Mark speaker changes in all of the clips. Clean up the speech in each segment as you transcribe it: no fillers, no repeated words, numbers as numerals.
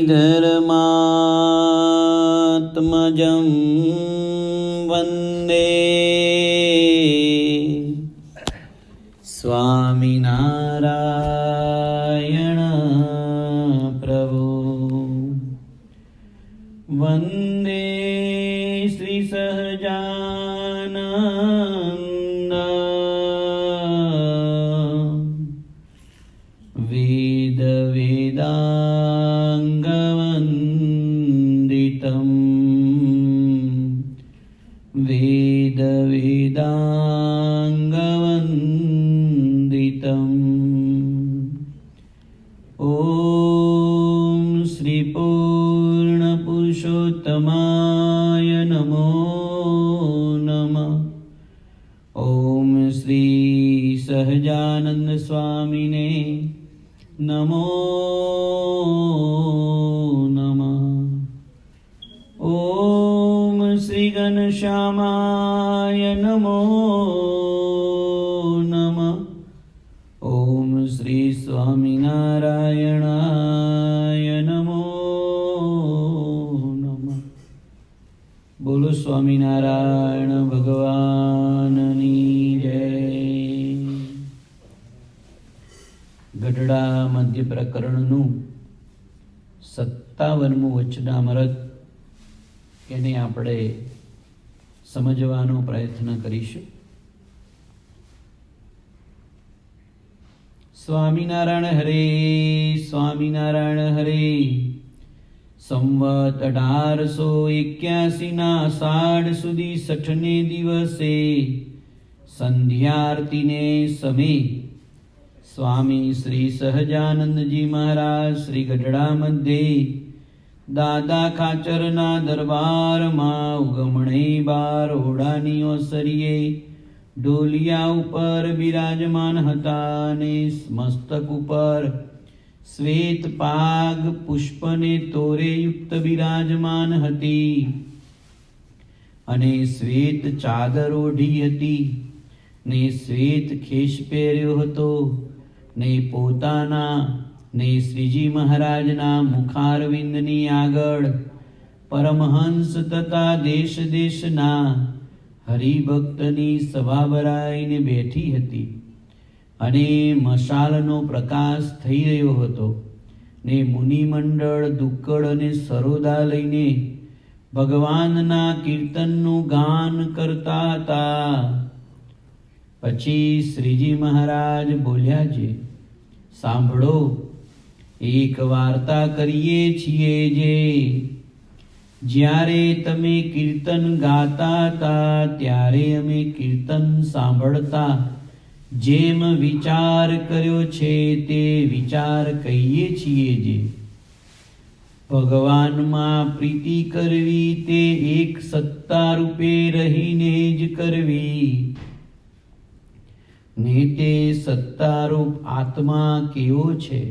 Speaker 1: धर्मात्मजं वन्दे स्वामिनारायण प्रभु। वन्दे श्रीसहजानन्द वेदाङ्गवन्दितं वेदाङ्गवन्दितम्। ॐ श्रीपूर्णपुरुषोत्तमाय नमो नमः। ॐ श्री सहजानंद स्वामिने नमो नमः। ॐ श्री घनश्यामाय नमो नमः। ॐ श्री स्वामिनारायणाय नमो नमः। बोलो स्वामिनारायण भगवाननी जय। ગઢડા મધ્ય પ્રકરણનું 57મું વચનામૃત એને આપણે સમજવાનો પ્રયત્ન કરીશું. સ્વામિનારાયણ હરે, સ્વામિનારાયણ હરે. સંવત 1881ના અષાઢ સુધી 6ને દિવસે સંધ્યાઆરતીને સમયે स्वामी श्री सहजानंद जी महाराज श्री गढ़ड़ा मध्य दादा खाचरना दरबार मां उगमणे बार ओढ़ानी ओसरिये डोलिया ऊपर विराजमान हता ने मस्तक ऊपर श्वेत पाग पुष्पने तोरे युक्त विराजमान हती अने श्वेत चादर ओढ़ी हती ने श्वेत खेश પહેર્યો હતો ने પોતાના ને શ્રીજી મહારાજના મુખારવિંદની આગળ પરમહંસ તથા દેશ દેશના હરિભક્તની સભા ભરાઈને બેઠી હતી અને મશાલનો પ્રકાશ થઈ રહ્યો હતો ને મુનિમંડળ દુક્કડ અને સરોદા લઈને ભગવાનના કીર્તનનું ગાન કરતા હતા. પછી શ્રીજી મહારાજ બોલ્યા છે, સાંભળો, એક વાર્તા કરીએ છીએ જે જ્યારે તમે કીર્તન ગાતા હતા ત્યારે અમે કીર્તન સાંભળતા જેમ વિચાર કર્યો છે તે વિચાર કહીએ છીએ જે ભગવાનમાં પ્રીતિ કરવી તે એક સત્તા રૂપે રહીને જ કરવી ને તે સત્તારૂપ આત્મા કેવો છે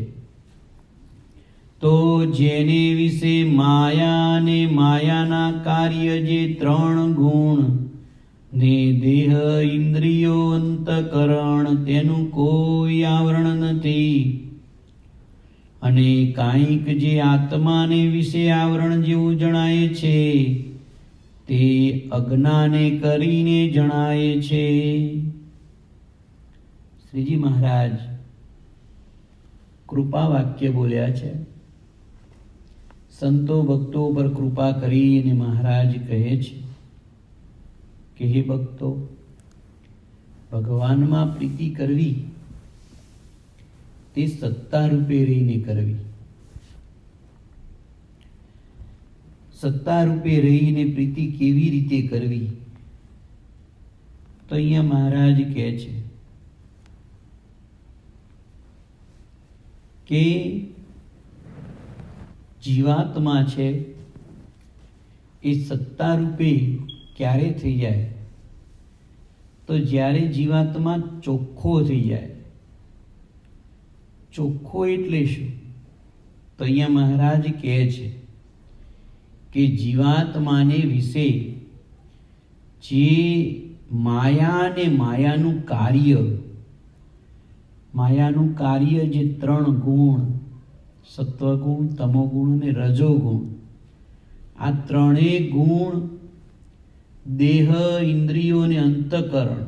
Speaker 1: તો જેને વિશે માયા ને માયાના કાર્ય જે 3 ગુણ ને દેહ ઇન્દ્રિયો અંતકરણ તેનું કોઈ આવરણ નથી અને કાંઈક જે આત્માને વિશે આવરણ જેવું જણાય છે તે અજ્ઞાને કરીને જણાય છે. શ્રીજી મહારાજ કૃપા વાક્ય બોલ્યા છે. સંતો ભક્તો પર કૃપા કરીને મહારાજ કહે છે કે હે ભક્તો, ભગવાનમાં પ્રીતિ કરવી તે સત્તા રૂપે રહીને કરવી. સત્તા રૂપે રહીને પ્રીતિ કેવી રીતે કરવી તો અહીંયા મહારાજ કહે છે કે જીવાત્મા છે એ સત્તા રૂપે ક્યારે થઈ જાય તો જ્યારે જીવાત્મા ચોખ્ખો થઈ જાય. ચોખ્ખો એટલે શું તો અહીંયા મહારાજ કહે છે કે જીવાત્માને વિશે જે માયા ને માયાનું કાર્ય, માયાનું કાર્ય જે 3 ગુણ સત્વગુણ, તમોગુણ અને રજોગુણ. આ ત્રણેય ગુણ દેહ, ઇન્દ્રિયો અને અંતઃકરણ,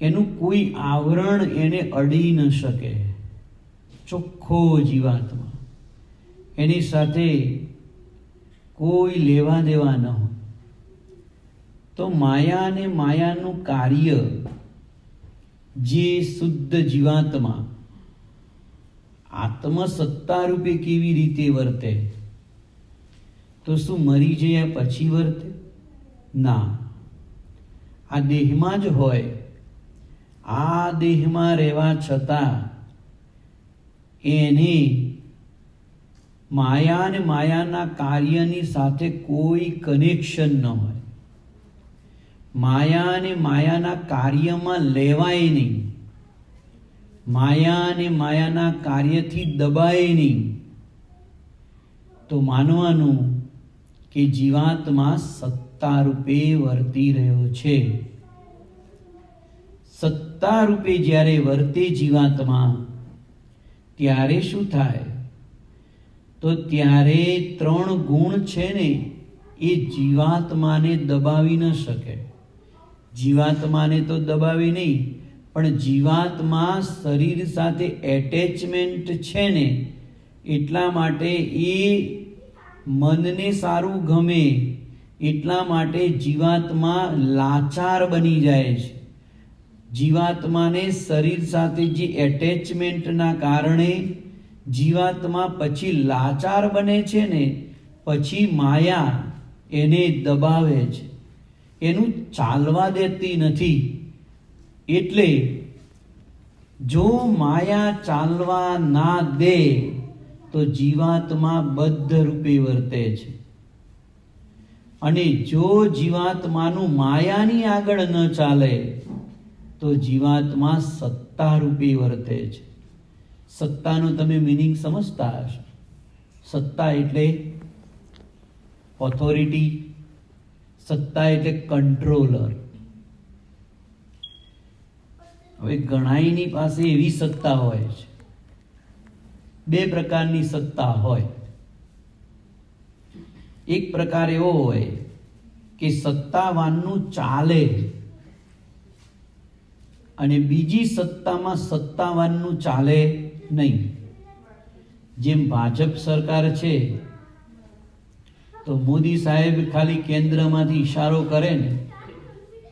Speaker 1: એનું કોઈ આવરણ એને અડી ન શકે. ચોખ્ખો જીવાત્મા, એની સાથે કોઈ લેવા દેવા ન હોય. તો માયા અને માયાનું કાર્ય જે શુદ્ધ જીવાત્મા આત્મસત્તા રૂપે કેવી રીતે વર્તે? તો શું મરી ગયા પછી વર્તે? ના, આ દેહમાં જ હોય. આ દેહમાં રહેવા છતાં એને માયા અને માયાના કાર્યની સાથે કોઈ કનેક્શન ન હોય. માયા અને માયાના કાર્યમાં લેવાય નહીં. માયા અને માયાના કાર્યથી દબાય નહીં. તો માનવાનું કે જીવાત્મા સત્તા રૂપે વર્તી રહ્યો છે. સત્તા રૂપે જ્યારે વર્તે જીવાત્મા, ત્યારે શું થાય? તો ત્યારે ત્રણ ગુણ છે ને, એ જીવાત્માને દબાવી ન શકે. જીવાત્માને તો દબાવે નહીં, પણ જીવાત્મા શરીર સાથે એટેચમેન્ટ છે ને, એટલા માટે એ મનને સારું ગમે, એટલા માટે જીવાત્મા લાચાર બની જાય છે. જીવાત્માને શરીર સાથે જે એટેચમેન્ટના કારણે જીવાત્મા પછી લાચાર બને છે ને, પછી માયા એને દબાવે છે, એનું ચાલવા દેતી નથી. એટલે જો માયા ચાલવા ના દે તો જીવાત્મા બદ્ધ રૂપે વર્તે છે. અને જો જીવાત્માનું માયાની આગળ ન ચાલે તો જીવાત્મા સત્તા રૂપે વર્તે છે. સત્તાનો તમે મિનિંગ સમજતા હશો. સત્તા એટલે ઓથોરિટી, સત્તા એટલે કંટ્રોલર. હવે ઘણાઈની પાસે એવી સત્તા હોય છે, બે પ્રકારની સત્તા હોય. એક પ્રકાર એવો હોય કે સત્તાવાનનું ચાલે, અને બીજી સત્તામાં સત્તાવાનનું ચાલે નહીં. જેમ ભાજપ સરકાર છે, તો મોદી સાહેબ ખાલી કેન્દ્રમાંથી ઈશારો કરે ને,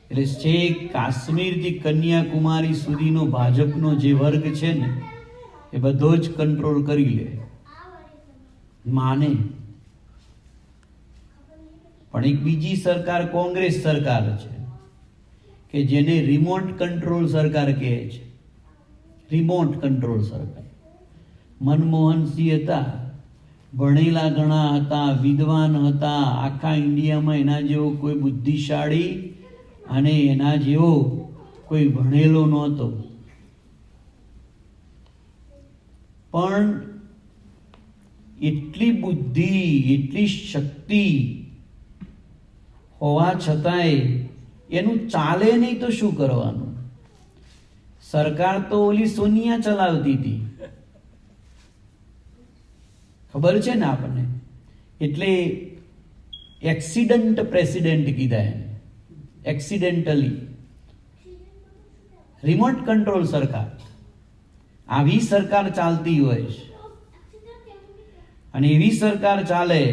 Speaker 1: એટલે છેક કાશ્મીરથી કન્યાકુમારી સુધીનો ભાજપનો જે વર્ગ છે ને, એ બધો જ કંટ્રોલ કરી લે, માને. પણ એક બીજી સરકાર કોંગ્રેસ સરકાર છે, કે જેને રિમોટ કંટ્રોલ સરકાર કહે છે. રિમોટ કંટ્રોલ સરકાર. મનમોહનસિંહ હતા, ભણેલા ઘણા હતા, વિદ્વાન હતા, આખા ઇન્ડિયામાં એના જેવો કોઈ બુદ્ધિશાળી અને એના જેવો કોઈ ભણેલો નહોતો. પણ એટલી બુદ્ધિ, એટલી શક્તિ હોવા છતાંય એનું ચાલે નહીં તો શું કરવાનું? સરકાર તો ઓલી સોનિયા ચલાવતી હતી, ખબર છે ને આપણને. એટલે એક્સિડન્ટ પ્રેસિડેન્ટ કીધા એને, એક્સિડેન્ટલી. રિમોટ કંટ્રોલ સરકાર, આવી સરકાર ચાલતી હોય છે. અને એવી સરકાર ચાલે,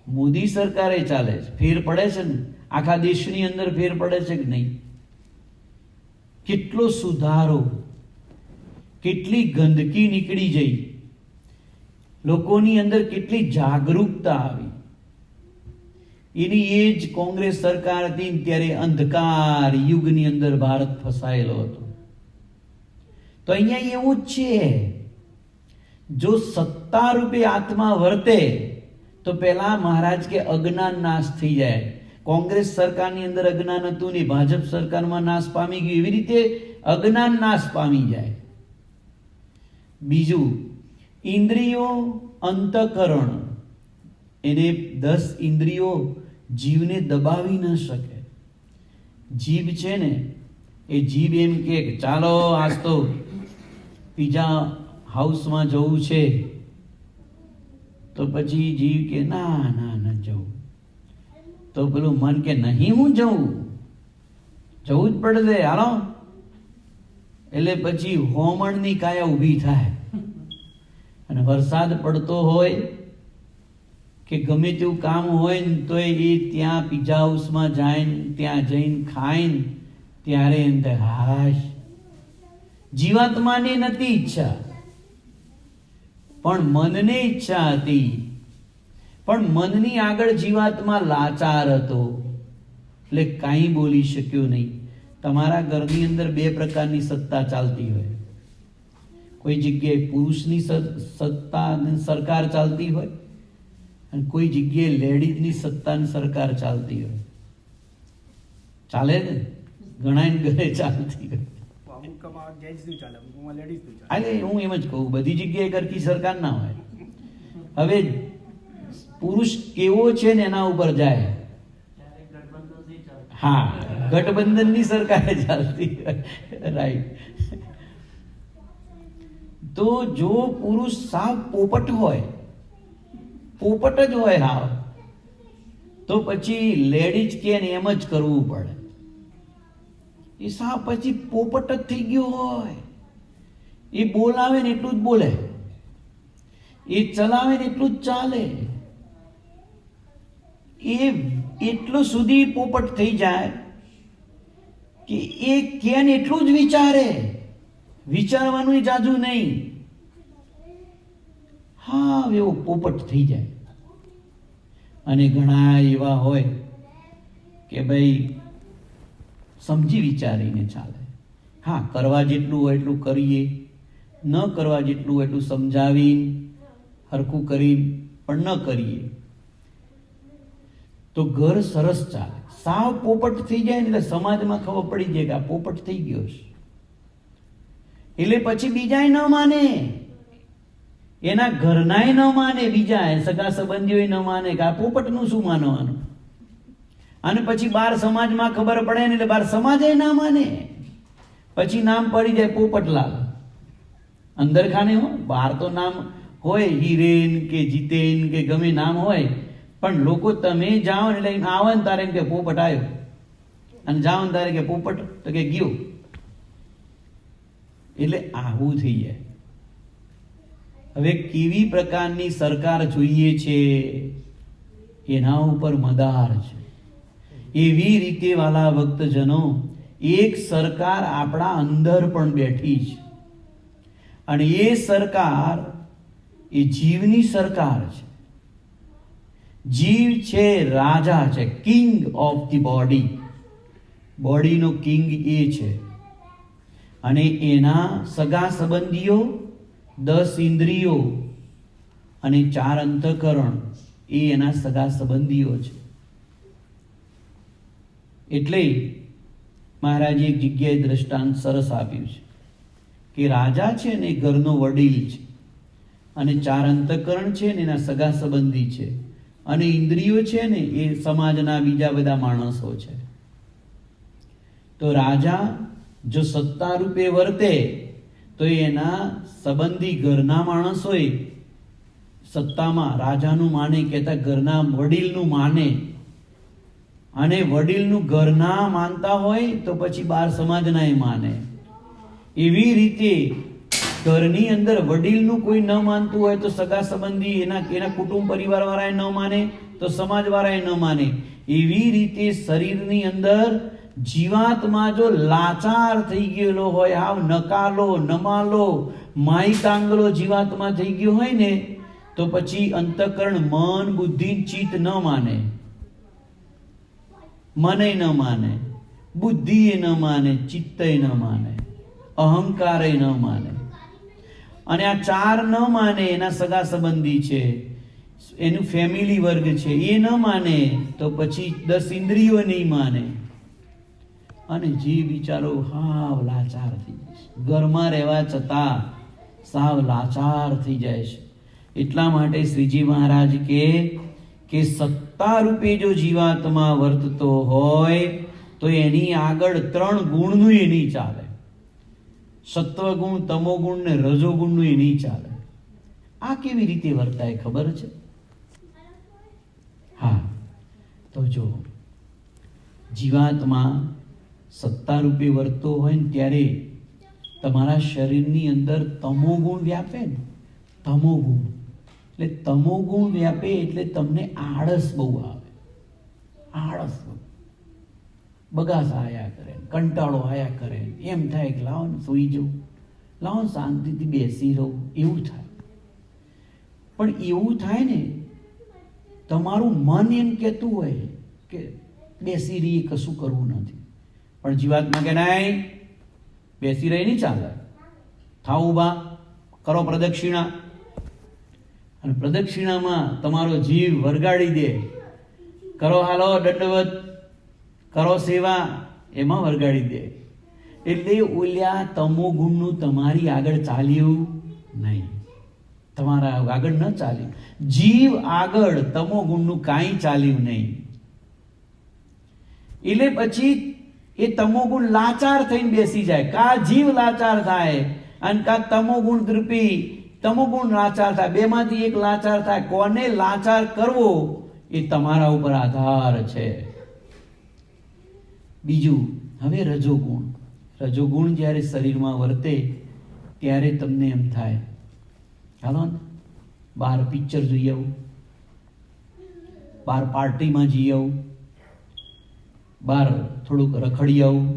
Speaker 1: મોદી સરકારે ચાલે છે. ફેર પડે છે ને, આખા દેશની અંદર ફેર પડે છે કે નહીં? કેટલો સુધારો, કેટલી ગંદકી નીકળી જઈ, લોકોની અંદર કેટલી જાગૃતતા આવી. એની એ જ કોંગ્રેસ સરકાર હતી ત્યારે અંધકાર યુગની અંદર ભારત ફસાયેલો હતો. તો અહીંયા એવું જ છે, જો સત્તા રૂપે આત્મા વર્તે તો પેલા મહારાજ કે અજ્ઞાન નાશ થઈ જાય. કોંગ્રેસ સરકારની અંદર અજ્ઞાન હતું ને ભાજપ સરકારમાં નાશ પામી ગયું, એવી રીતે અજ્ઞાન નાશ પામી જાય. બીજું, ઇન્દ્રિયો, અંતઃકરણ, એને 10 ઇન્દ્રિયો જીવને દબાવી ન શકે. જીભ છે ને, એ જીભ એમ કે ચાલો આજ તો પીઝા હાઉસમાં જવું છે, તો પછી જીવ કે ના ના ન જવું, તો પેલું મન કે નહીં હું જવું જ પડશે, હાલો. એટલે પછી હોમણની કાયા ઊભી થાય. અને વરસાદ પડતો હોય કે ગમે તેવું કામ હોય ને તો એ ત્યાં પીઝા હાઉસમાં જાય, ત્યાં જઈને ખાય ને ત્યારે એમ થાય હાશ. જીવાત્માને નથી ઈચ્છા, પણ મનને ઈચ્છા હતી. પણ મનની આગળ જીવાત્મા લાચાર હતો, એટલે કાંઈ બોલી શક્યો નહીં. તમારા ઘરની અંદર બે પ્રકારની સત્તા ચાલતી હોય. કોઈ જગ્યાએ પુરુષની સત્તા સરકાર ચાલતી હોય, અને કોઈ જગ્યાએ લેડીઝની સત્તાની સરકાર ચાલતી હોય. ચાલે ને, ઘણા ઘરે ચાલતી હોય. હું એમ જ કહું, બધી જગ્યાએ કરતી સરકાર ના હોય. હવે પુરુષ કેવો છે ને એના ઉપર જાય. હા, ગઠબંધનની સરકારે ચાલતી હોય, રાઈટ. તો જો પુરુષ સાવ પોપટ હોય, પોપટ જ હોય હાવ, તો પછી લેડીઝ કે એમ જ કરવું પડે. એ સાવ પછી પોપટ જ થઈ ગયો હોય. એ બોલાવે ને એટલું જ બોલે, એ ચલાવે ને એટલું જ ચાલે. એ એટલું સુધી પોપટ થઈ જાય કે એ કે ને એટલું જ વિચારે, વિચારવાનું જાજુ નહીં. હા, એવો પોપટ થઈ જાય. અને ઘણા એવા હોય કે ભાઈ સમજી વિચારીને ચાલે. હા, કરવા જેટલું હોય એટલું કરીએ, ન કરવા જેટલું હોય એટલું સમજાવીને હરખું કરીને પણ ન કરીએ તો ઘર સરસ ચાલે. સાવ પોપટ થઈ જાય ને એટલે સમાજમાં ખબર પડી જાય કે આ પોપટ થઈ ગયો છે. એટલે પછી બીજાય ન માને, એના ઘરનાય ન માને, બીજા સગા સંબંધીઓ ન માને કે આ પોપટનું શું માનવાનું. અને પછી બાર સમાજમાં ખબર પડે ને એટલે બાર સમાજે ના માને. પછી નામ પડી જાય પોપટલાલ. અંદર ખાને હો, બહાર તો નામ હોય હિરેન કે જીતેન કે ગમે નામ હોય, પણ લોકો તમે જાઓ ને એટલે આવે ને તારે એમ કે પોપટ આવ્યો, અને જાઓ ને તારે કે પોપટ તો કે ગયો. એટલે આવું થઈ જાય. હવે કેવી પ્રકારની સરકાર જોઈએ છે એના ઉપર મદાર છે. એવી રીતે વાલા ભક્તજનો, એક સરકાર આપણા અંદર પણ બેઠી છે, અને એ સરકાર એ જીવની સરકાર છે. જીવ છે રાજા છે, કિંગ ઓફ ધી બોડી. બોડીનો કિંગ એ છે. અને એના સગા સંબંધીઓ 10 ઇન્દ્રિયો અને 4 અંતઃકરણ એ એના સગા સંબંધીઓ છે. એટલે મહારાજે એક જગ્યાએ દ્રષ્ટાંત સરસ આપ્યું છે કે રાજા છે ને એ ઘરનો વડીલ છે, અને 4 અંતઃકરણ છે ને એના સગા સંબંધી છે, અને ઇન્દ્રિયો છે ને એ સમાજના બીજા બધા માણસો છે. તો રાજા જો સત્તા રૂપે વર્તે તો એના સંબંધી ઘરના માણસોએ સત્તામાં રાજાનું માને, કહેતા ઘરના વડીલનું માને, અને વડીલનું ઘરના માનતા હોય તો પછી બાર સમાજના એ માને. એવી રીતે ઘરની અંદર વડીલનું કોઈ ન માનતું હોય તો સગા સંબંધી એના કુટુંબ પરિવાર વાળા ન માને તો સમાજ વાળા ન માને. એવી રીતે શરીરની અંદર જીવાત્મા જો લાચાર થઈ ગયેલો હોય, આવ નકાલો નમાલો માહિતાંગલો જીવાત્મા થઈ ગયો હોય ને, તો પછી અંતઃકરણ મન બુદ્ધિ ચિત્ત ન માને. મને ન માને, બુદ્ધિ એ ન માને, ચિત્ત એ ન માને, અહંકાર એ ન માને. અને આ 4 ન માને, એના સગા સંબંધી છે, એનું ફેમિલી વર્ગ છે, એ ન માને તો પછી 10 ઇન્દ્રિયો નહીં માને. અને જીવ બિચારો હાવ લાચાર થઈ જાય છે. ઘરમાં રહેવા છતાં સાવ લાચાર થઈ જાય છે. એટલા માટે શ્રીજી મહારાજ કે સત્તા રૂપે જો જીવાત્મા વર્તતો હોય તો એની આગળ 3 ગુણનું એ નહીં ચાલે. સત્વગુણ, તમોગુણ ને રજોગુણનું એ નહીં ચાલે. આ કેવી રીતે વર્તાય ખબર છે? હા, તો જો જીવાત્મા સત્તા રૂપે વર્તતો હોય ને ત્યારે તમારા શરીરની અંદર તમોગુણ વ્યાપે ને, તમોગુણ એટલે તમોગુણ વ્યાપે એટલે તમને આળસ બહુ આવે. આળસ બગાસ આયા કરે, કંટાળો આયા કરે, એમ થાય કે લાવો ને સૂઈ જવું, લાવો ને શાંતિથી બેસી રહું, એવું થાય. પણ એવું થાય ને, તમારું મન એમ કહેતું હોય કે બેસી રહી, કશું કરવું નથી. પણ જીવાત્મા કે નહીં, બેસી રહી નહીં ચાલે, થાવ ઊભા, કરો પ્રદક્ષિણા. અને પ્રદક્ષિણામાં તમારો જીવ વરગાડી દે, કરો હાલો દંડવત, કરો સેવા, એમાં વરગાડી દે. એટલે ઓલ્યા તમોગુણનું તમારી આગળ ચાલ્યું નહીં, તમારા આગળ ન ચાલ્યું. જીવ આગળ તમોગુણનું કાંઈ ચાલ્યું નહીં. એટલે પછી એ તમોગુણ લાચાર થઈને બેસી જાય. કા જીવ લાચાર થાય અને કા તમોગુણ રૂપી તમોગુણ લાચાર થાય. બેમાંથી એક લાચાર થાય. કોને લાચાર કરવો એ તમારા ઉપર આધાર છે. બીજું, હવે રજોગુણ. રજોગુણ જ્યારે શરીરમાં વર્તે ત્યારે તમને એમ થાય, ચાલો ને બહાર પિક્ચર જોઈ આવું, બહાર પાર્ટીમાં જઈ આવું, બહાર થોડુંક રખડી આવું,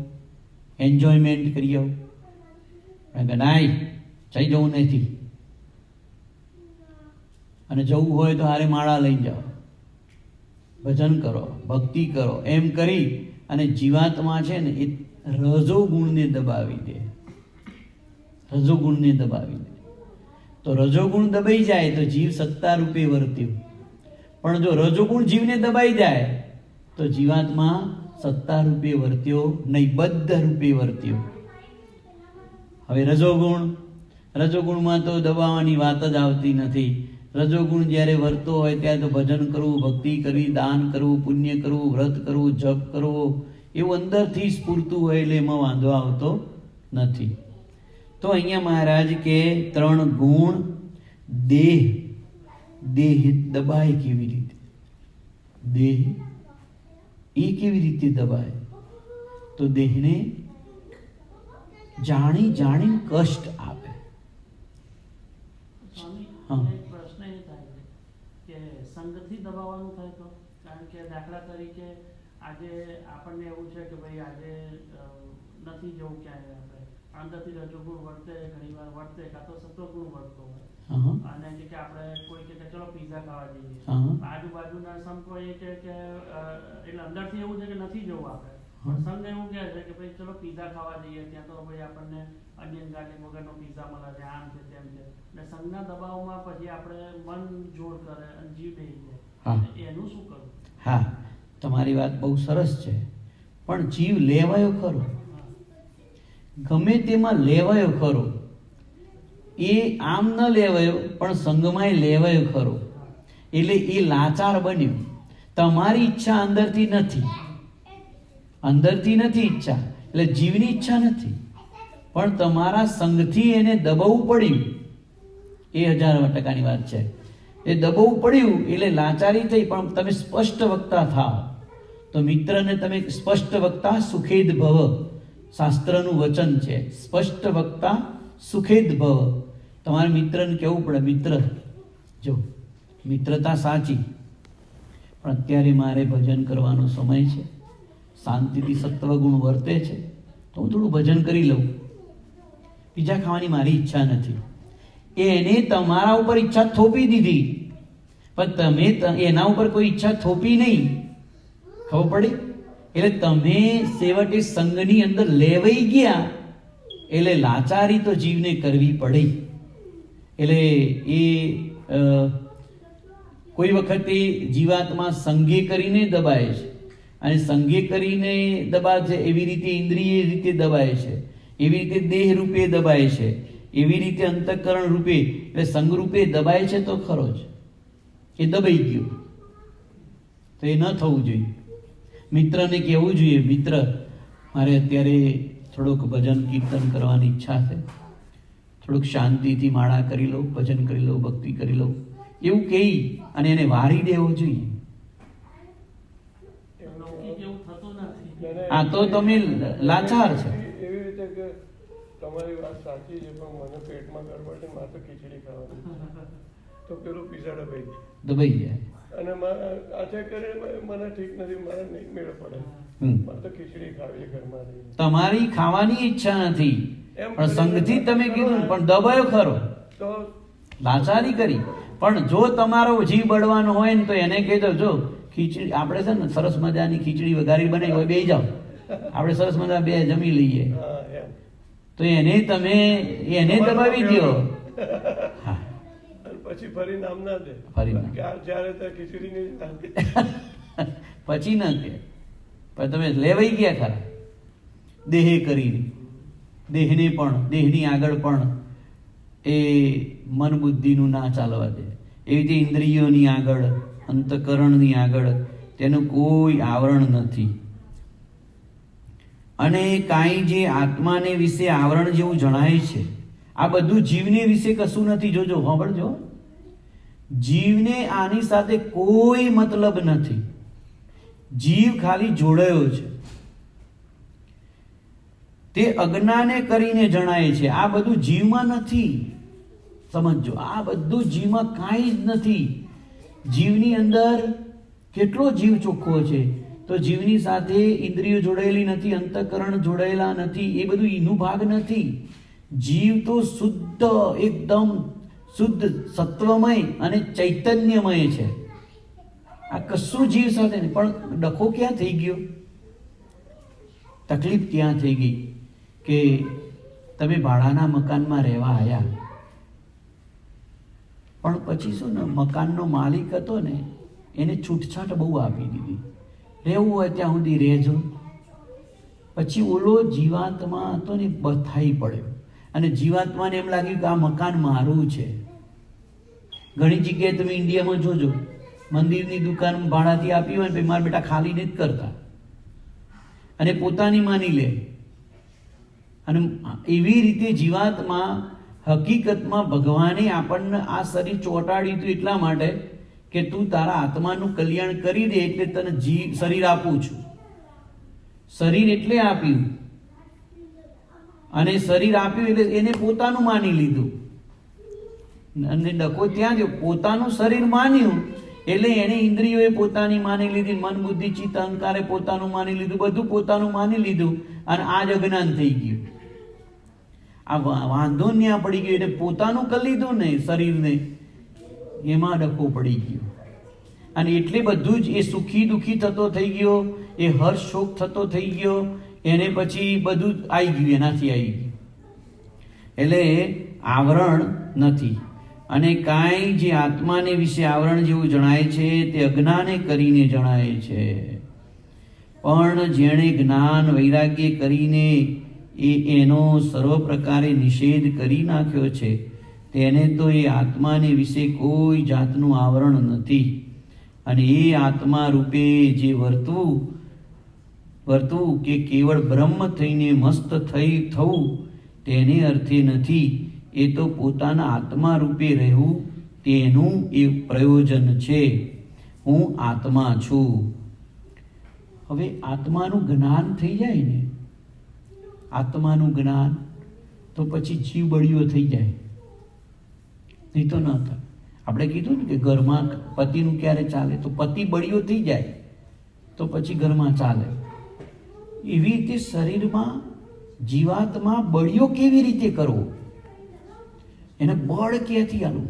Speaker 1: એન્જોયમેન્ટ કરી આવું. નાઈ જઈ જવું નથી, અને જવું હોય તો હારે માળા લઈ જાઓ, ભજન કરો, ભક્તિ કરો. એમ કરી અને જીવાત્મા છે ને એ રજોગુણને દબાવી દે, રજોગુણને દબાવી દે. તો રજોગુણ દબાઈ જાય તો જીવ સત્તા રૂપે વર્ત્યું. પણ જો રજોગુણ જીવને દબાઈ જાય તો જીવાત્મા સત્તા રૂપે વર્ત્યો નહીં, બદ્ધ રૂપે વર્ત્યો. હવે રજોગુણમાં તો દબાવવાની વાત જ આવતી નથી. રજોગુણ જ્યારે વર્તો હોય ત્યારે તો ભજન કરવું, ભક્તિ કરવી, દાન કરવું, પુણ્ય કરવું, વ્રત કરવું, જપ કરવો, એવું અંદરથી સ્ફૂર્તું હોય એટલે એમાં વાંધો આવતો નથી. તો અહીંયા મહારાજ કે 3 ગુણ. દેહ દબાય કેવી રીતે? દેહ એ કેવી રીતે દબાય? તો દેહને જાણી જાણી કષ્ટ આપે.
Speaker 2: પ્રશ્ન એ થાય કે સંગતથી દબાવવાનું થાય તો, કારણ કે દાખલા તરીકે આજે આપણને એવું છે કે ભાઈ આજે નથી જવું ક્યાંય, આપણે અંદરથી રજોગુણ વર્તે, ઘણી વાર વર્તે, કાં તો સત્વગુણ વર્તતો હોય, અને કે આપણે કોઈ કે ચલો પીઝા ખાવા જઈએ, આજુબાજુના સંતો એ કે એટલે અંદરથી એવું છે કે નથી જવું આપણે, પણ સંઘ એવું કહે છે કે ભાઈ ચલો પીઝા ખાવા જઈએ, ત્યાં તો ભાઈ આપણને અનિયન ગાર્લિક વગરનો પીઝા મળે છે, આમ છે તેમ છે. એટલે સંઘના દબાવમાં પછી આપણે મન જોડ કરે અને જીવ બેસી જાય, એનું શું કરવું?
Speaker 1: હા, તમારી વાત બહુ સરસ છે. પણ જીવ લેવાયો ખરો, ગમે તેમાં લેવાયો ખરો. એ આમ ન લેવાયો પણ સંઘમાં લેવાયો ખરો, એટલે એ લાચાર બન્યો. તમારી ઈચ્છા અંદરથી નથી, અંદરથી નથી ઈચ્છા, એટલે જીવની ઈચ્છા નથી, પણ તમારા સંઘથી એને દબાવવું પડ્યું. એ 1000% વાત છે. એ દબાવવું પડ્યું એટલે લાચારી થઈ. પણ તમે સ્પષ્ટ વક્તા થાવ તો મિત્રને તમે સ્પષ્ટ વક્તા સુખેદ ભવ, શાસ્ત્રનું વચન છે. સ્પષ્ટ વક્તા સુખેદ ભવ. તમારે મિત્રને કહેવું પડે, મિત્ર જો મિત્રતા સાચી, પણ અત્યારે મારે ભજન કરવાનો સમય છે, શાંતિથી સત્વગુણ વર્તે છે, તો હું થોડું ભજન કરી લઉં, પીઝા ખાવાની મારી ઈચ્છા નથી. એને તમારા ઉપર ઈચ્છા થોપી દીધી, પણ તમે એના ઉપર કોઈ ઈચ્છા થોપી નહીં. ખબર પડી? એટલે તમે છેવટે સંઘની અંદર લેવાઈ ગયા, એટલે લાચારી તો જીવને કરવી પડી. એટલે એ કોઈ વખતે જીવાત્મા સંઘે કરીને દબાય છે, અને સંઘે કરીને દબાય છે, એવી રીતે ઇન્દ્રિય રીતે દબાય છે, એવી રીતે દેહ રૂપે દબાય છે, એવી રીતે અંતઃકરણ રૂપે, એટલે સંઘ રૂપે દબાય છે તો ખરો જ, એ દબાઈ ગયું. તો એ ન થવું જોઈએ. મિત્રને કહેવું જોઈએ, મિત્ર મારે અત્યારે થોડુંક ભજન કીર્તન કરવાની ઈચ્છા છે, થોડુંક શાંતિથી માળા કરી લો, ભજન કરી લો, ભક્તિ કરી લો, એવું કહી અને એને વારી દેવો જોઈએ.
Speaker 2: લૌકિક એવું થતું નથી.
Speaker 1: આ તો તમે લાચાર છો.
Speaker 3: એવી રીતે કે તમારી વાત સાચી છે, પણ મને પેટમાં ગડબડ છે, મારે તો ખીચડી ખાવાની, તો પેલું પીઝા
Speaker 1: દબાઈ જાય.
Speaker 3: અને આજે કરે મને ઠીક નથી, મારે નહીં મેળ પડે, મારે તો ખીચડી ખાવી છે ઘરમાં.
Speaker 1: તમારી ખાવાની ઈચ્છા નથી, પણ સંગથી તમે કીધું, પણ દબાયો ખરો,
Speaker 3: તો
Speaker 1: લાચારી કરી. પણ જો તમારો જીવ બળવાનો હોય ને તો એને કહી દો, જો ખીચડી આપણે છે ને સરસ મજાની ખીચડી વઘારી બનાવી હોય, બે જાઓ, આપણે સરસ મજા બે જમી લઈએ,
Speaker 3: હા એમ.
Speaker 1: તો એને તમે એને દબાવી દો. હા,
Speaker 3: પછી ફરી નામ ના દે,
Speaker 1: ફરી નામ.
Speaker 3: કે આ જ્યારે ત્યાં ખીચડી નહીં
Speaker 1: પછી ના કે પણ તમે લેવાઈ ગયા ખરા દેહે કરીને. દેહને પણ, દેહની આગળ પણ એ મન બુદ્ધિનું ના ચાલવા દે. એવી રીતે ઇન્દ્રિયોની આગળ, અંતકરણની આગળ તેનું કોઈ આવરણ નથી. અને કાંઈ જે આત્માને વિશે આવરણ જેવું જણાય છે, આ બધું જીવને વિશે કશું નથી. જોજો, સાંભળજો, જીવને આની સાથે કોઈ મતલબ નથી. જીવ ખાલી જોડાયો છે. તે અજ્ઞાને કરીને જણાય છે. આ બધું જીવમાં નથી. સમજો, આ બધું જીવમાં કાંઈ જ નથી. જીવની અંદર કેટલો જીવ ચોખ્ખો છે, તો જીવની સાથે ઇન્દ્રિયો જોડાયેલી નથી, અંતઃકરણ જોડાયેલા નથી, એ બધું એનું ભાગ નથી. જીવ તો શુદ્ધ, એકદમ શુદ્ધ સત્વમય અને ચૈતન્યમય છે. આ કશું જીવ સાથે નહીં. પણ ડખો ક્યાં થઈ ગયો? તકલીફ ક્યાં થઈ ગઈ કે તમે ભાડાના મકાનમાં રહેવા આવ્યા, પણ પછી શું ને, મકાનનો માલિક હતો ને એને છૂટછાટ બહુ આપી દીધી, રહેવું હોય ત્યાં સુધી રહેજો. પછી ઓલો જીવાત્મા હતો ને બથાઈ પડ્યો, અને જીવાત્માને એમ લાગ્યું કે આ મકાન મારું છે. ઘણી જગ્યાએ તમે ઇન્ડિયામાં જોજો, મંદિરની દુકાન ભાડાથી આપી હોય ને મારા બેટા ખાલી નથી કરતા અને પોતાની માની લે. અને એવી રીતે જીવાત્મા, હકીકતમાં ભગવાને આપણને આ શરીર ચોંટાડ્યું હતું એટલા માટે કે તું તારા આત્માનું કલ્યાણ કરી દે, એટલે તને શરીર આપું છું. શરીર એટલે આપ્યું, અને શરીર આપ્યું એટલે એને પોતાનું માની લીધું. અને ડકો ત્યાં જ પોતાનું શરીર માન્યું એટલે એને ઇન્દ્રિયોએ પોતાની માની લીધી, મન બુદ્ધિ ચિત્ત અહંકારે પોતાનું માની લીધું, બધું પોતાનું માની લીધું, અને આ જ અજ્ઞાન થઈ ગયું. આ વાંધો ન્યા પડી ગયો, એટલે પોતાનું કરી લીધું ને શરીરને, એમાં ડખો પડી ગયો. અને એટલે બધું જ એ સુખી દુઃખી થતો થઈ ગયો, એ હર્ષ શોક થતો થઈ ગયો, એને પછી બધું જ આવી ગયું, એનાથી આવી ગયું. એટલે આવરણ નથી. અને કાંઈ જે આત્માને વિશે આવરણ જેવું જણાય છે તે અજ્ઞાને કરીને જણાય છે. પણ જેણે જ્ઞાન વૈરાગ્ય કરીને એનો સર્વ પ્રકારે નિષેધ કરી નાખ્યો છે, તેને તો એ આત્માને વિશે કોઈ જાતનું આવરણ નથી. અને એ આત્મા રૂપે જે વર્તવું કે કેવળ બ્રહ્મ થઈને મસ્ત થવું તેને અર્થે નથી. એ તો પોતાના આત્મા રૂપે રહેવું તેનું એ પ્રયોજન છે. હું આત્મા છું. હવે આત્માનું જ્ઞાન થઈ જાય ને, આત્માનું જ્ઞાન, તો પછી જીવ બળિયો થઈ જાય, નહીં તો ન થાય. આપણે કીધું ને કે ઘરમાં પતિનું ક્યારે ચાલે, તો પતિ બળિયો થઈ જાય તો પછી ઘરમાં ચાલે. એવી રીતે શરીરમાં જીવાત્મા બળિયો કેવી રીતે કરવો, એને બળ ક્યાંથી આવું?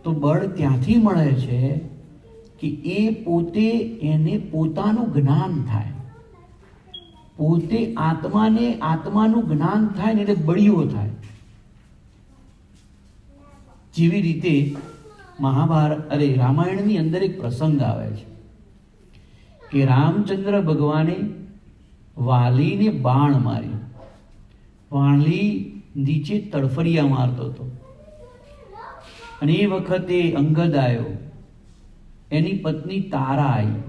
Speaker 1: તો બળ ત્યાંથી મળે છે કે એ પોતે, એને પોતાનું જ્ઞાન થાય, પોતે આત્માનું જ્ઞાન થાય ને એટલે બળિયો થાય. જેવી રીતે રામાયણની અંદર એક પ્રસંગ આવે છે કે રામચંદ્ર ભગવાને વાલીને બાણ માર્યું. વાલી નીચે તડફડિયા મારતો હતો, અને એ વખતે અંગદ આવ્યો, એની પત્ની તારા આવી.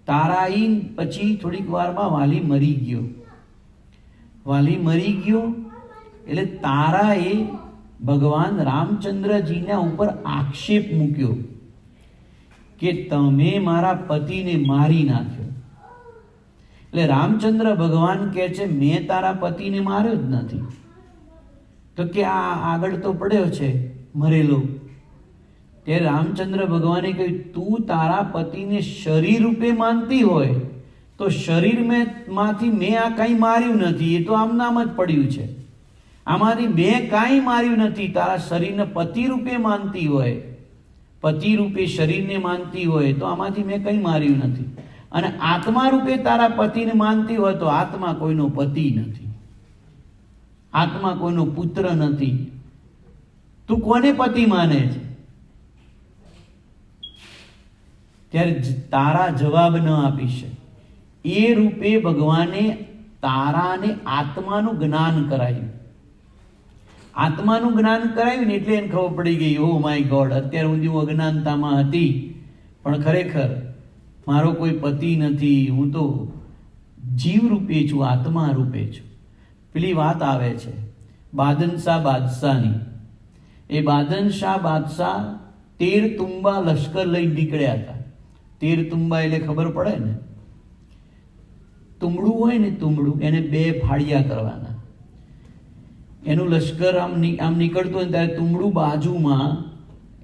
Speaker 1: તારા આવી પછી થોડીક વારમાં વાલી મરી ગયો. વાલી મરી ગયો એટલે તારાએ ભગવાન રામચંદ્રજીના ઉપર આક્ષેપ મૂક્યો કે તમે મારા પતિને મારી નાખ્યો. એટલે રામચંદ્ર ભગવાન કહે છે મેં તારા પતિને માર્યો જ નથી. તો કે આ આગળ તો પડ્યો છે મરેલો. ત્યારે રામચંદ્ર ભગવાને કહ્યું તું તારા પતિને શરીર રૂપે માનતી હોય તો શરીર માંથી મેં આ કાંઈ માર્યું નથી, એ તો આમ નામ જ પડ્યું છે. આમાંથી મેં કાંઈ માર્યું નથી. તારા શરીરને પતિ રૂપે માનતી હોય, પતિ રૂપે શરીરને માનતી હોય તો આમાંથી મેં કંઈ માર્યું નથી. અને આત્મા રૂપે તારા પતિને માનતી હોય તો આત્મા કોઈનો પતિ નથી, આત્મા કોઈનો પુત્ર નથી. તું કોને પતિ માને છે? ત્યારે તારા જવાબ ન આપી શકે. એ રૂપે ભગવાને તારાને આત્માનું જ્ઞાન કરાયું. આત્માનું જ્ઞાન કરાવ્યું ને એટલે એને ખબર પડી ગઈ ઓ માય ગોડ, અત્યાર સુધી હું અજ્ઞાનતામાં હતી પણ ખરેખર મારો કોઈ પતિ નથી, હું તો જીવ રૂપે છું, આત્મા રૂપે છું. પેલી વાત આવે છે બાદનશાહ બાદશાહની. એ બાદનશાહ બાદશાહ 13 તુંબા લશ્કર લઈ નીકળ્યા હતા. 13 તુંબા એટલે ખબર પડે ને, તુંબડું હોય ને, તુંબડું એને 2 ફાળિયા કરવાના. એનું લશ્કર આમ નીકળતું હોય ત્યારે તુંબડું બાજુમાં,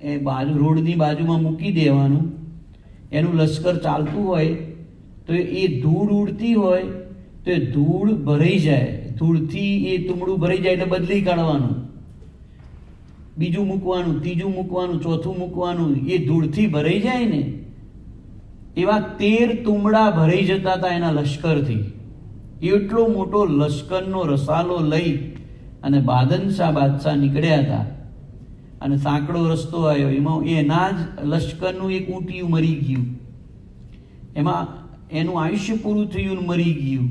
Speaker 1: એ બાજુ રોડની બાજુમાં મૂકી દેવાનું. એનું લશ્કર ચાલતું હોય તો એ ધૂળ ઉડતી હોય તો એ ધૂળ ભરાઈ જાય, ધૂળથી એ તુંબડું ભરાઈ જાય એટલે બદલી કાઢવાનું, બીજું મૂકવાનું, ત્રીજું મૂકવાનું, ચોથું મૂકવાનું. એ ધૂળથી ભરાઈ જાય ને એવા 13 તુંબડા ભરાઈ જતા હતા એના લશ્કરથી. એટલો મોટો લશ્કરનો રસાલો લઈ અને બાદનશાહ બાદશાહ નીકળ્યા હતા. અને સાંકડો રસ્તો આવ્યો, એમાં એના જ લશ્કરનું એક ઊંટિયું મરી ગયું. એમાં એનું આયુષ્ય પૂરું થયું, મરી ગયું.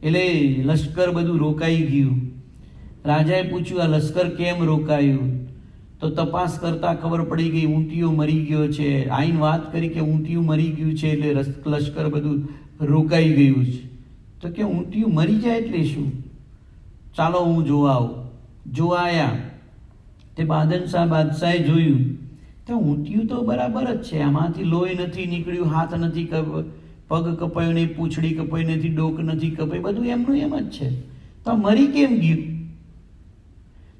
Speaker 1: એટલે લશ્કર બધું રોકાઈ ગયું. રાજાએ પૂછ્યું આ લશ્કર કેમ રોકાયું? તો તપાસ કરતા ખબર પડી ગઈ ઊંટિયો મરી ગયો છે. આઈને વાત કરી કે ઊંટિયું મરી ગયું છે એટલે લશ્કર બધું રોકાઈ ગયું છે. તો કે ઊંટિયું મરી જાય એટલે શું? ચાલો હું જોવા આવું. જોવા આવ્યા તે બાદનશાહ બાદશાહે જોયું તો ઊંટિયું તો બરાબર જ છે, આમાંથી લોહી નથી નીકળ્યું, હાથ નથી પગ કપાયો નહીં, પૂંછડી કપાઈ નથી, ડોક નથી કપાઈ, બધું એમનું એમ જ છે. તો મરી કેમ ગયું?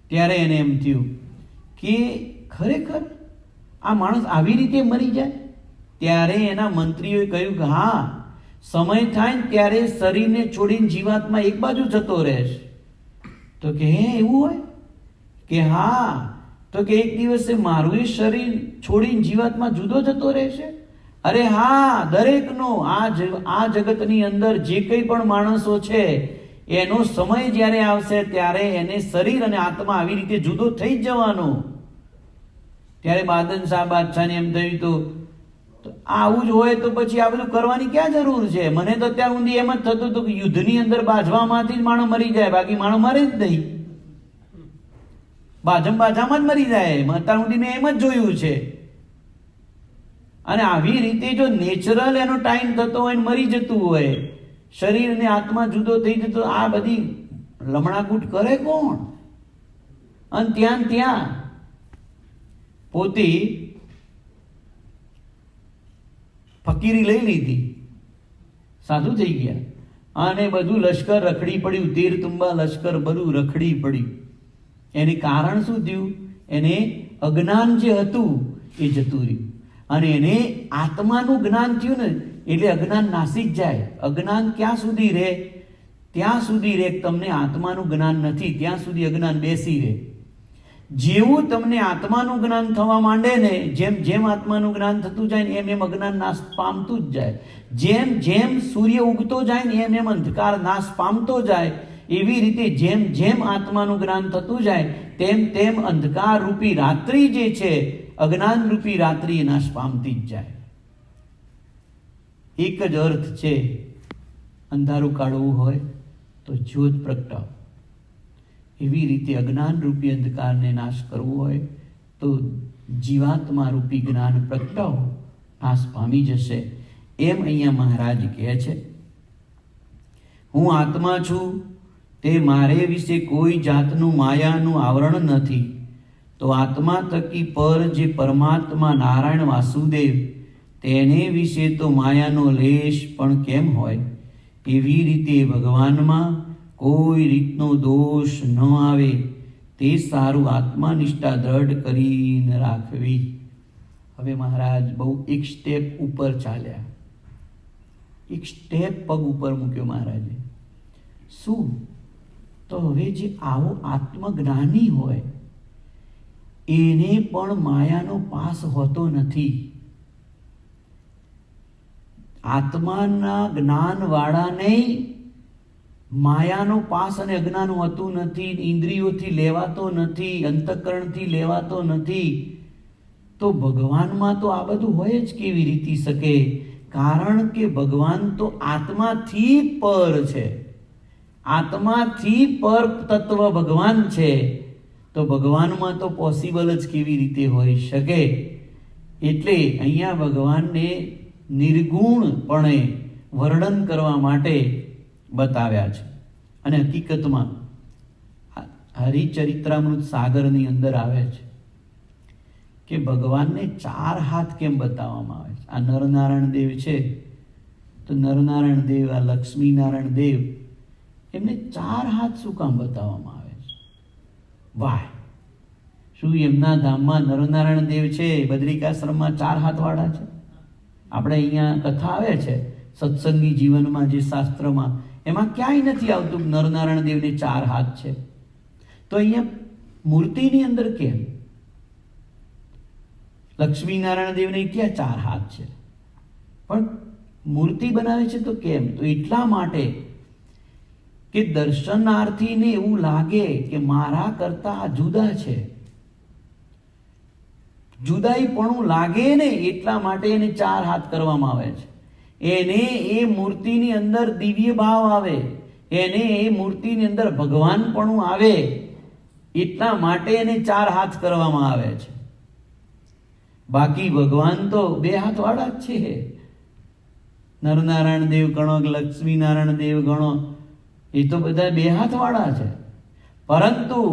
Speaker 1: ત્યારે એને એમ થયું કે ખરેખર આ માણસ આવી રીતે મરી જાય? ત્યારે એના મંત્રીઓએ કહ્યું કે હા, સમય થાય ને ત્યારે શરીરને છોડીને જીવાત્મા એક બાજુ જતો રહેશે. તો કે હે એવું હોય? કે હા. તો કે એક દિવસે મારું એ શરીર છોડીને જીવાત્મા જુદો જતો રહેશે? અરે હા, દરેકનો આ જગતની અંદર જે કંઈ પણ માણસો છે એનો સમય જ્યારે આવશે ત્યારે એને શરીર અને આત્મા આવી રીતે જુદો થઈ જ જવાનો. ત્યારે બાદનશાહ બાદશાહને એમ થયું તો આવું જ હોય તો પછી આ બધું કરવાની ક્યાં જરૂર છે? મને તો અત્યાર સુધી એમ જ થતું હતું કે યુદ્ધની અંદર બાજવામાંથી જ માણસ મરી જાય, બાકી માણસ મરે જ નહીં. બાજામાં જ મરી જાય. અત્યાર સુધી મેં એમ જ જોયું છે. અને આવી રીતે જો નેચરલ એનો ટાઈમ થતો હોય મરી જતું હોય, શરીર ને આત્મા જુદો થઈ જતો, આ બધી લમણાકૂટ કરે કોણ? અને ત્યાં પોતે ફકીરી લઈ લીધી, સાધુ થઈ ગયા અને બધું લશ્કર રખડી પડ્યું. 13 તુંબા લશ્કર બધું રખડી પડ્યું. એને કારણ શું થયું? એને અજ્ઞાન જે હતું એ જતું રહ્યું અને એને આત્માનું જ્ઞાન થયું ને એટલે અજ્ઞાન નાસી જ જાય. અજ્ઞાન ક્યાં સુધી રહે? ત્યાં સુધી રહે તમને આત્માનું જ્ઞાન નથી ત્યાં સુધી અજ્ઞાન બેસી રહે. જેવું તમને આત્માનું જ્ઞાન થવા માંડે ને, જેમ જેમ આત્માનું જ્ઞાન થતું જાય ને એમ એમ અજ્ઞાન નાશ પામતું જ જાય. જેમ જેમ સૂર્ય ઉગતો જાય ને એમ એમ અંધકાર નાશ પામતો જાય. એવી રીતે જેમ જેમ આત્માનું જ્ઞાન થતું જાય તેમ તેમ અંધકાર રૂપી રાત્રિ જે છે, અજ્ઞાન રૂપી રાત્રિ નાશ પામતી જ જાય. એક જ અર્થ છે, અંધારું કાઢવું હોય તો જ્યોત પ્રગટાવો. એવી રીતે અજ્ઞાન રૂપી અંધકારને નાશ કરવો હોય તો જીવાત્મા રૂપી જ્ઞાન પ્રગટાવો, નાશ પામી જશે. એમ અહીંયા મહારાજ કહે છે હું આત્મા છું, તે મારે વિશે કોઈ જાતનું માયાનું આવરણ નથી, તો આત્મા થકી પર જે પરમાત્મા નારાયણ વાસુદેવ તેને વિશે તો માયાનો લેશ પણ કેમ હોય? એવી રીતે ભગવાનમાં કોઈ રીતનો દોષ ન આવે તે સારું આત્માનિષ્ઠા દ્રઢ કરીને રાખવી. હવે મહારાજ બહુ એક સ્ટેપ ઉપર ચાલ્યા, એક સ્ટેપ પગ ઉપર મૂક્યો મહારાજે. શું? તો હવે જે આવો આત્મજ્ઞાની હોય એને પણ માયાનો પાસ હોતો નથી. આત્માના જ્ઞાનવાળાને માયાનો પાસ અને અજ્ઞાન હોતું નથી, ઇન્દ્રિયોથી લેવાતો નથી, અંતઃકરણથી લેવાતો નથી. તો ભગવાનમાં તો આ બધું હોય જ કેવી રીતે શકે? કારણ કે ભગવાન તો આત્માથી પર છે, આત્માથી પર તત્વ ભગવાન છે. તો ભગવાનમાં તો પોસિબલ જ કેવી રીતે હોઈ શકે? એટલે અહીંયા ભગવાનને નિર્ગુણપણે વર્ણન કરવા માટે બતાવ્યા છે. અને હકીકતમાં હરિચરિત્રામૃત સાગરની અંદર આવે છે કે ભગવાનને 4 હાથ કેમ બતાવવામાં આવે છે. આ નરનારાયણ દેવ છે, તો નરનારાયણ દેવ, આ લક્ષ્મીનારાયણ દેવ, એમને 4 હાથ શું કામ બતાવવામાં આવે છે? વાહ! શું એમના ધામમાં નરનારાયણ દેવ છે બદ્રિકાશ્રમમાં 4 હાથવાળા છે? આપણે અહીંયા કથા આવે છે સત્સંગી જીવનમાં, જે શાસ્ત્રમાં, એમાં ક્યાંય નથી આવતું નરનારાયણ દેવને 4 હાથ છે. તો અહીંયા મૂર્તિની અંદર કેમ લક્ષ્મીનારાયણ દેવને ક્યાં 4 હાથ છે? પણ મૂર્તિ બનાવે છે તો કેમ? તો એટલા માટે કે દર્શનાર્થીને એવું લાગે કે મારા કરતા આ જુદા છે, જુદાઈપણું લાગે ને, એટલા માટે એને 4 હાથ કરવામાં આવે છે. એને એ મૂર્તિની અંદર દિવ્ય ભાવ આવે, એને એ મૂર્તિની અંદર ભગવાનપણું આવે, એટલા માટે એને 4 હાથ કરવામાં આવે છે. બાકી ભગવાન તો 2 હાથવાળા જ છે. નરનારાયણ દેવ ગણો, લક્ષ્મીનારાયણ દેવ ગણો, એ તો બધા 2 હાથવાળા છે. પરંતુ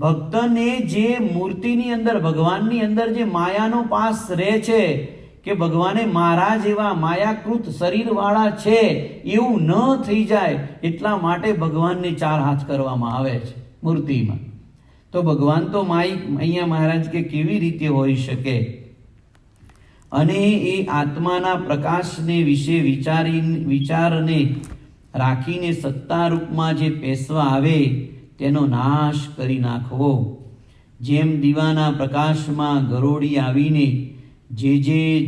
Speaker 1: ભક્તને જે મૂર્તિની અંદર, ભગવાનની અંદર જે માયાનો પાસ રહે છે કે ભગવાને મારા જેવા માયાકૃત શરીરવાળા છે એવું ન થઈ જાય, એટલા માટે ભગવાનને 4 હાથ કરવામાં આવે છે મૂર્તિમાં. તો ભગવાન તો માઇક અહીંયા મહારાજ કે કેવી રીતે હોઈ શકે? અને એ આત્માના પ્રકાશને વિશે વિચારને રાખીને સત્તારૂપમાં જે પેશવા આવે તેનો નાશ કરી નાખવો. જેમ દીવાના પ્રકાશમાં ગરોળી આવીને જે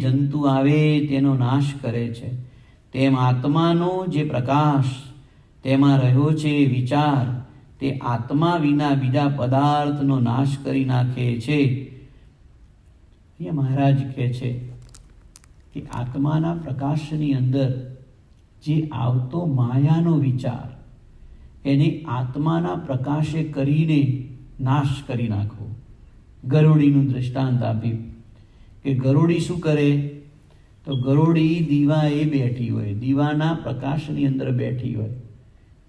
Speaker 1: જંતુ આવે તેનો નાશ કરે છે, તેમ આત્માનો જે પ્રકાશ તેમાં રહ્યો છે વિચાર, તે આત્મા વિના બીજા પદાર્થનો નાશ કરી નાખે છે. એ મહારાજ કહે છે કે આત્માના પ્રકાશની અંદર જે આવતો માયાનો વિચાર, એને આત્માના પ્રકાશે કરીને નાશ કરી નાખવો. ગરોળીનું દૃષ્ટાંત આપ્યું કે ગરોળી શું કરે? તો ગરોળી દીવા એ બેઠી હોય, દીવાના પ્રકાશની અંદર બેઠી હોય,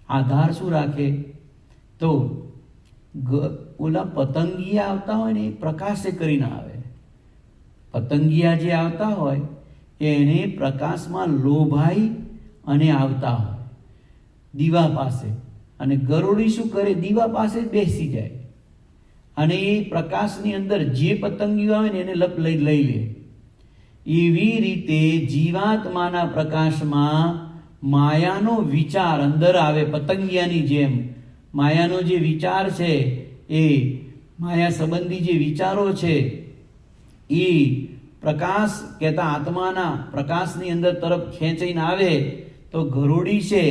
Speaker 1: આધાર શું રાખે? તો ઓલા પતંગિયા આવતા હોય ને, એ પ્રકાશે કરીને આવે. પતંગિયા જે આવતા હોય એને પ્રકાશમાં લોભાઈ અને આવતા હોય દીવા પાસે, અને ગરોળી શું કરે? દીવા પાસે જ બેસી જાય અને એ પ્રકાશની અંદર જે પતંગિયો આવે ને એને લઈ લે. એવી રીતે જીવાત્માના પ્રકાશમાં માયાનો વિચાર અંદર આવે. પતંગિયાની જેમ માયાનો જે વિચાર છે, એ માયા સંબંધી જે વિચારો છે, એ પ્રકાશ કહેતા આત્માના પ્રકાશની અંદર તરફ ખેંચીને આવે તો ગરોળી છે,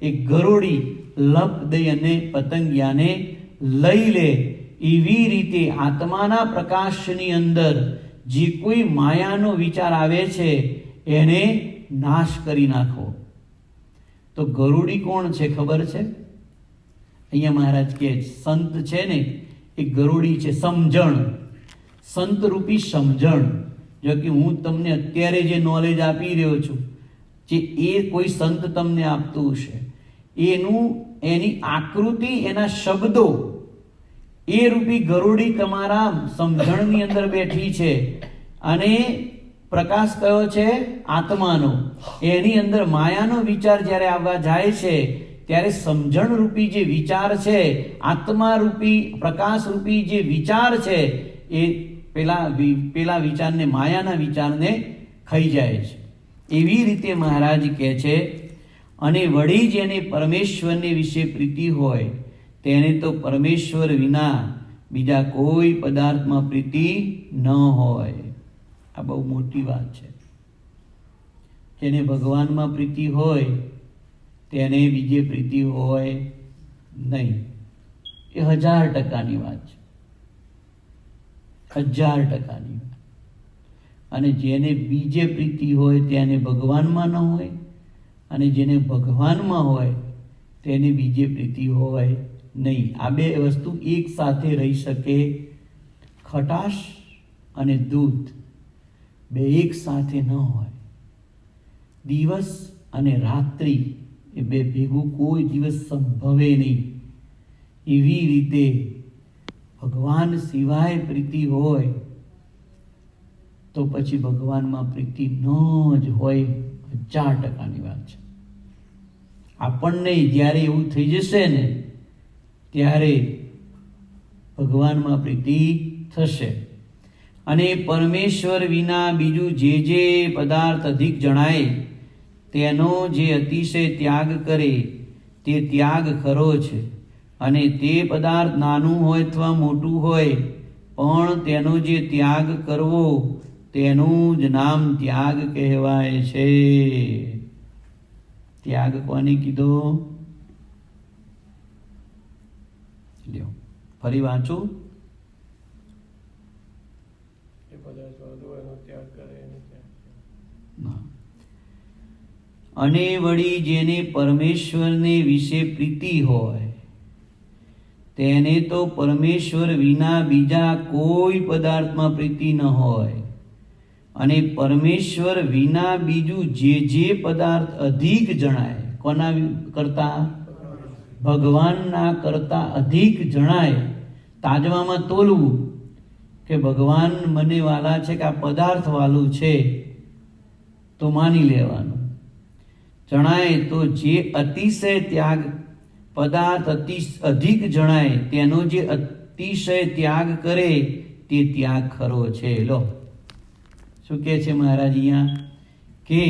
Speaker 1: એ ગરોળી લપ દઈ અને પતંગિયાને લઈ લે. એવી રીતે આત્માના પ્રકાશની અંદર જે કોઈ માયાનો વિચાર આવે છે એને નાશ કરી નાખો. તો ગરુડી કોણ છે ખબર છે? અહીંયા મહારાજ કહે સંત છે ને એ ગરુડી છે. સમજણ, સંત રૂપી સમજણ. જો કે હું તમને અત્યારે જે નોલેજ આપી રહ્યો છું, જે એ કોઈ સંત તમને આપતું હશે, એનું એની આકૃતિ, એના શબ્દો, એ રૂપી ગરુડી તમારા સમજણની અંદર બેઠી છે. અને પ્રકાશ કયો છે? આત્માનો. એની અંદર માયાનો વિચાર જ્યારે આવવા જાય છે ત્યારે સમજણ રૂપી જે વિચાર છે, આત્મા રૂપી, પ્રકાશ રૂપી જે વિચાર છે, એ પેલા વિચારને, માયાના વિચારને ખાઈ જાય છે. એવી રીતે મહારાજ કહે છે. અને વળી જેને પરમેશ્વરને વિશે પ્રીતિ હોય તેને તો પરમેશ્વર વિના બીજા કોઈ પદાર્થમાં પ્રીતિ ન હોય. આ બહુ મોટી વાત છે. જેને ભગવાનમાં પ્રીતિ હોય તેને બીજે પ્રીતિ હોય નહીં. એ 1000%ની વાત છે, 1000%ની વાત. અને જેને બીજે પ્રીતિ હોય તેને ભગવાનમાં ન હોય, અને જેને ભગવાનમાં હોય તેને બીજે પ્રીતિ હોય નહીં. આ બે વસ્તુ એક સાથે રહી શકે? ખટાશ અને દૂધ બે એક સાથે ન હોય. દિવસ અને રાત્રિ એ બે ભેગું કોઈ દિવસ સંભવે નહીં. એવી રીતે ભગવાન સિવાય પ્રીતિ હોય તો પછી ભગવાનમાં પ્રીતિ ન જ હોય. 1000%ની વાત છે. આપણને જ્યારે એવું થઈ જશે ને ત્યારે ભગવાનમાં પ્રીતિ થશે. અને પરમેશ્વર વિના બીજું જે પદાર્થ અધિક જણાય તેનો જે અતિશય ત્યાગ કરે તે ત્યાગ ખરો છે. અને તે પદાર્થ નાનું હોય અથવા મોટું હોય પણ તેનો જે ત્યાગ કરવો તેનું જ નામ ત્યાગ કહેવાય છે. ત્યાગ કોને કીધો? લ્યો ફરી વાંચું.
Speaker 3: એ પદાર્થ વધુ એનો ત્યાગ કરે એને ત્યાગ.
Speaker 1: અને વળી જેને પરમેશ્વરને વિશે પ્રીતિ હોય તેને તો પરમેશ્વર વિના બીજા કોઈ પદાર્થમાં પ્રીતિ ન હોય. અને પરમેશ્વર વિના બીજું જે પદાર્થ અધિક જણાય, કોના કરતા? ભગવાનના કરતા અધિક જણાય. તાજવામાં તોલવું કે ભગવાન મને વાલા છે કે આ પદાર્થ વાલું છે તો માની લેવાનું. જણાય તો જે અતિશય ત્યાગ, પદાર્થ અધિક જણાય તેનો જે અતિશય ત્યાગ કરે તે ત્યાગ ખરો છે. લો શું કહે છે મહારાજ અહીંયા? કે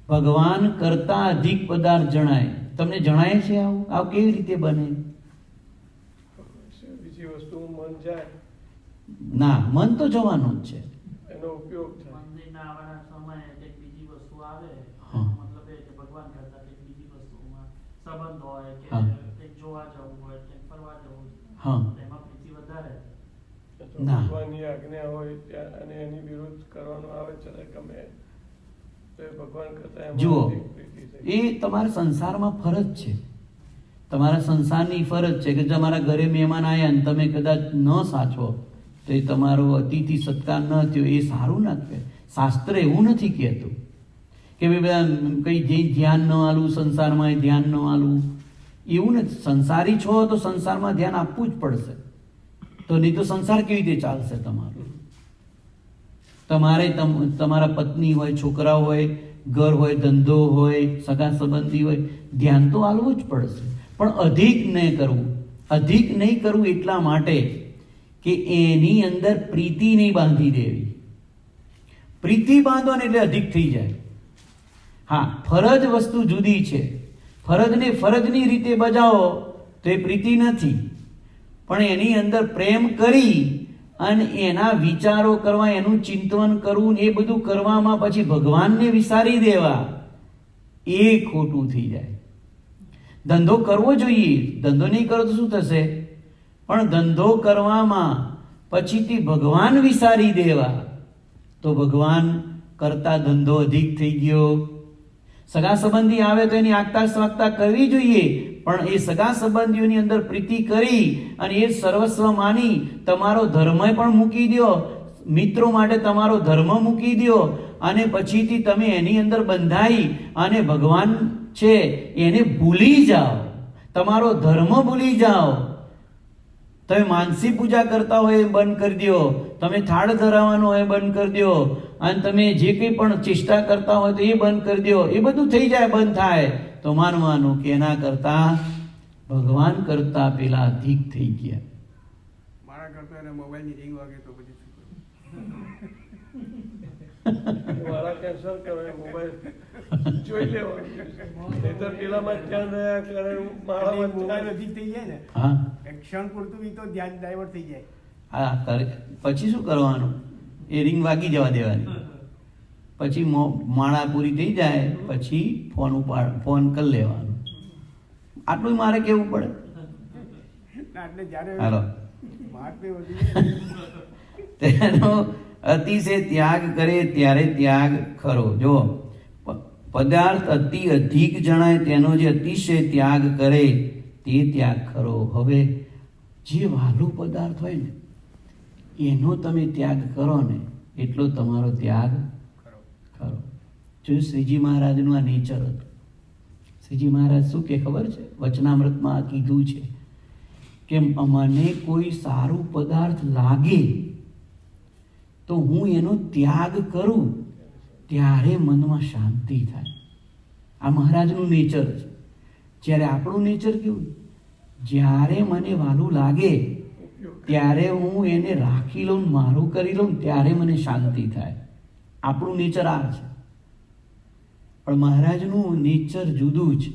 Speaker 1: ભગવાન કરતા અધિક પદાર્થ જણાય. તમને જણાય છે આવું કેવી રીતે બને?
Speaker 3: બીજી વસ્તુ મન જાય
Speaker 1: ના, મન તો જવાનું જ છે.
Speaker 3: એનો ઉપયોગ થાય.
Speaker 2: મંદિરના આવવાના સમયે કંઈક બીજી વસ્તુ આવે,
Speaker 1: હા.
Speaker 2: મતલબ એ કે ભગવાન કરતા કંઈક બીજી વસ્તુમાં સંબંધ હોય કે
Speaker 1: હા.
Speaker 2: કંઈક જોવા જવું હોય કે ફરવા જવું
Speaker 1: હા.
Speaker 2: એમાં પ્રીતિ વધારે.
Speaker 3: તો
Speaker 1: ના.
Speaker 3: ભગવાનની આજ્ઞા હોય ત્યાં અને એની વિરુદ્ધ કરવાનું આવે ચાલે ગમે તો એ ભગવાન કરતા એમાં
Speaker 1: જુઓ,
Speaker 3: અધિક પ્રીતિ થઈ.
Speaker 1: એ તમારા સંસારમાં ફરજ છે. તમારા સંસારની ફરજ છે કે તમારા ઘરે મહેમાન આવ્યા ને તમે કદાચ ન સાચવો તો એ તમારો અતિથિ સત્કાર ન થયો એ સારું ના કહેવાય. શાસ્ત્ર એવું નથી કહેતું કે ભાઈ બધા કંઈ જે ધ્યાન ન આલવું સંસારમાં એ ધ્યાન ન આલવું, એવું નથી. સંસારી છો તો સંસારમાં ધ્યાન આપવું જ પડશે. તો નહીં તો સંસાર કેવી રીતે ચાલશે તમારો? તમારે તમારા પત્ની હોય, છોકરા હોય, ઘર હોય, ધંધો હોય, સગા સંબંધી હોય, ધ્યાન તો આલવું જ પડશે. પણ અધિક નહીં કરવું. અધિક નહીં કરવું એટલા માટે કે એની અંદર પ્રીતિ નહીં બાંધી દેવી. પ્રીતિ બાંધો ને એટલે અધિક થઈ જાય. હા, ફરજ વસ્તુ જુદી છે. ફરજને ફરજની રીતે બજાવો તો એ પ્રીતિ નથી. પણ એની અંદર પ્રેમ કરી અને એના વિચારો કરવા, એનું ચિંતન કરવું, એ બધું કરવામાં પછી ભગવાનને વિસારી દેવા, એ ખોટું થઈ જાય. ધંધો કરવો જોઈએ. ધંધો નહીં કરો તો શું થશે? પણ ધંધો કરવામાં પછીથી ભગવાન વિસારી દેવા તો ભગવાન કરતા ધંધો અધિક થઈ ગયો. સગા સંબંધી આવે તો એની આગતા સ્વાગતા કરવી જોઈએ, પણ એ સગા સંબંધીઓની અંદર પ્રીતિ કરી અને એ સર્વસ્વ માની તમારો ધર્મ પણ મૂકી દો, મિત્રો માટે તમારો ધર્મ મૂકી દો અને પછીથી તમે એની અંદર બંધાઈ અને ભગવાન છે એને ભૂલી જાઓ. તમારો ધર્મ ભૂલી જાઓ. તમે માનસી પૂજા કરતા હોય એ બંધ કરી દો, તમે થાળ ધરાવવાનો હોય બંધ કરી દો, અને તમે જે કંઈ પણ ચેષ્ટા કરતા હોય તો એ બંધ કરી દો. એ બધું થઈ જાય, બંધ થાય તો માનવાનું કે એના કરતા ભગવાન કરતા પેલા અધિક થઈ ગયા.
Speaker 4: મારા કરતા એને મોબાઈલની રિંગ વાગે તો પછી શું કરું?
Speaker 3: મારા કેન્સલ કરે મોબાઈલ જોઈ લેવાનું, નહીંતર પેલામાં ધ્યાન રહ્યા કરે મારામાં
Speaker 4: મોબાઈલ અધિક થઈ જાય ને,
Speaker 1: હા,
Speaker 4: એક ક્ષણ પૂરતું બી તો ધ્યાન ડાયવર્ટ થઈ જાય.
Speaker 1: હા કરે. પછી શું કરવાનું? એ રિંગ વાગી જવા દેવાની. પછી માળા પૂરી થઈ જાય પછી ફોન કરી લેવાનો. આટલું મારે કેવું પડે?
Speaker 4: એટલે જ્યારે
Speaker 1: હાલો,
Speaker 4: વાત બી વધી જાય.
Speaker 1: તેનો અતિશય ત્યાગ કરે ત્યારે ત્યાગ ખરો. જો પદાર્થ અતિ અધિક જણાય તેનો જે અતિશય ત્યાગ કરે તે ત્યાગ ખરો. હવે જે વહાલું પદાર્થ હોય ને એનો તમે ત્યાગ કરો ને એટલો તમારો ત્યાગ ખરો. જો શ્રીજી મહારાજનું આ નેચર હતું. શ્રીજી મહારાજ શું કે ખબર છે? વચનામૃતમાં કીધું છે કે મને કોઈ સારું પદાર્થ લાગે તો હું એનો ત્યાગ કરું ત્યારે મનમાં શાંતિ થાય. આ મહારાજનું નેચર છે. જ્યારે આપણું નેચર કેવું? જ્યારે મને વાલું લાગે ત્યારે હું એને રાખી લઉં, મારું કરી લઉં, ત્યારે મને શાંતિ થાય. આપણું નેચર આ છે. પણ મહારાજનું નેચર જુદું છે.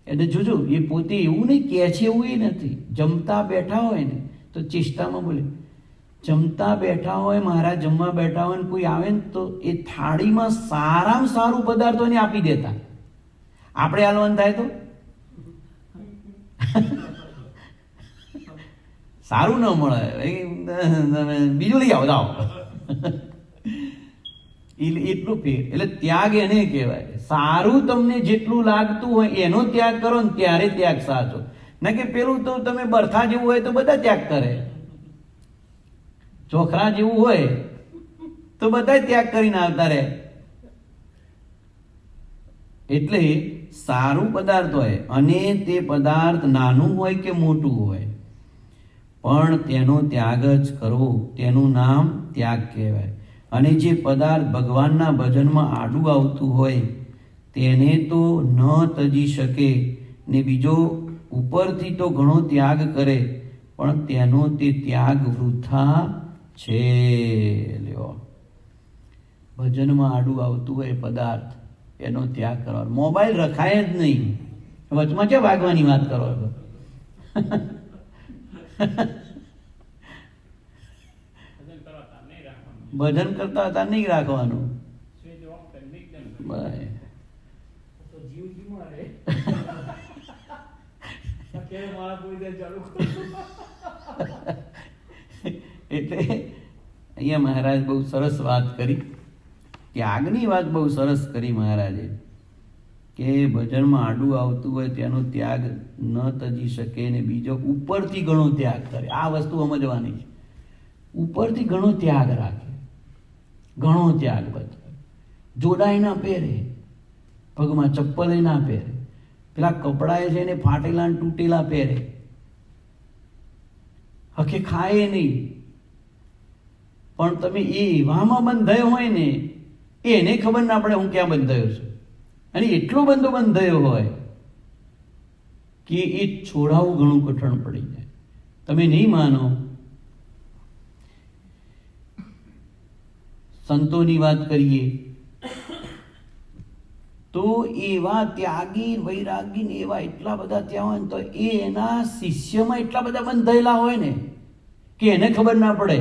Speaker 1: એટલે જોજો, એ પોતે એવું નહીં કહે છે એવું એ નથી. જમતા બેઠા હોય ને તો ચેષ્ટામાં બોલે. જમતા બેઠા હોય, મહારાજ જમવા બેઠા હોય ને કોઈ આવે ને તો એ થાળીમાં સારામાં સારું પદાર્થો એને આપી દેતા. આપણે હાલવાનું થાય તો સારું ન મળે, બીજું લઈ આવો જાઓ. એટલું ફેર. એટલે ત્યાગ એને કહેવાય. સારું તમને જેટલું લાગતું હોય એનો ત્યાગ કરો ને ત્યારે ત્યાગ સાચો. ના કે પેલું તો તમે બરથા જેવું હોય તો બધા ત્યાગ કરે, ચોખરા જેવું હોય તો બધા ત્યાગ કરીને આવતા રહે. એટલે સારું પદાર્થ હોય અને તે પદાર્થ નાનું હોય કે મોટું હોય પણ તેનો ત્યાગ જ કરવો, તેનું નામ ત્યાગ કહેવાય. અને જે પદાર્થ ભગવાનના ભજનમાં આડું આવતું હોય તેને તો ન તજી શકે ને બીજો ઉપરથી તો ઘણો ત્યાગ કરે પણ તેનો તે ત્યાગ વૃથા છે. લ્યો, ભજનમાં આડું આવતું હોય પદાર્થ એનો ત્યાગ કરવાનો. મોબાઈલ રખાય જ નહીં, વચમાં ક્યાં ભાગવાની વાત કરો છો? ભજન કરતા હતા નહીં રાખવાનું. એટલે અહીંયા મહારાજ બહુ સરસ વાત કરી, ત્યાગની વાત બહુ સરસ કરી મહારાજે કે ભજનમાં આડું આવતું હોય તેનો ત્યાગ ન તજી શકે ને બીજો ઉપરથી ઘણો ત્યાગ કરે. આ વસ્તુ સમજવાની છે. ઉપરથી ઘણો ત્યાગ રાખે, ઘણો ત્યાગ બતાવે. જોડાય ના પહેરે, પગમાં ચપ્પલ ના પહેરે, પેલા કપડાએ છે એને ફાટેલા ને તૂટેલા પહેરે, હકે ખાય નહીં. પણ તમે એ એવામાં બંધાયો હોય ને એને ખબર ના પડે હું ક્યાં બંધાયો છું. અને એટલો બંધો બંધાયો હોય કે એ છોડાવવું ઘણું કઠણ પડી જાય. તમે નહીં માનો, સંતોની વાત કરીએ તો એવા ત્યાગી વૈરાગી ને એવા એટલા બધા ત્યાં હોય ને તો એ એના શિષ્યમાં એટલા બધા બંધાયેલા હોય ને કે એને ખબર ના પડે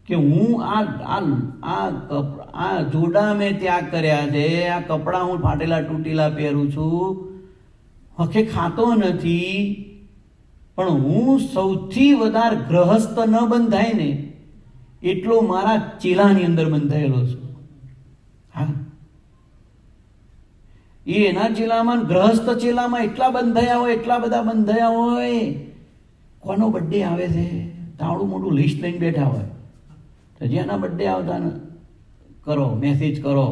Speaker 1: કે હું આ જોડા મેં ત્યાગ કર્યા છે, આ કપડાં હું ફાટેલા તૂટેલા પહેરું છું, હકે ખાતો નથી, પણ હું સૌથી વધારે ગ્રહસ્થ ન બંધાય ને એટલો મારા ચેલાની અંદર બંધાયેલો છું. હા, એ એના ચેલામાં ગ્રહસ્થ ચેલામાં એટલા બંધાયા હોય, એટલા બધા બંધાયા હોય. કોનો બર્થડે આવે છે તાવડું મોટું લિસ્ટ લઈને બેઠા હોય. તો જેના બર્થડે આવતા ને કરો, મેસેજ કરો,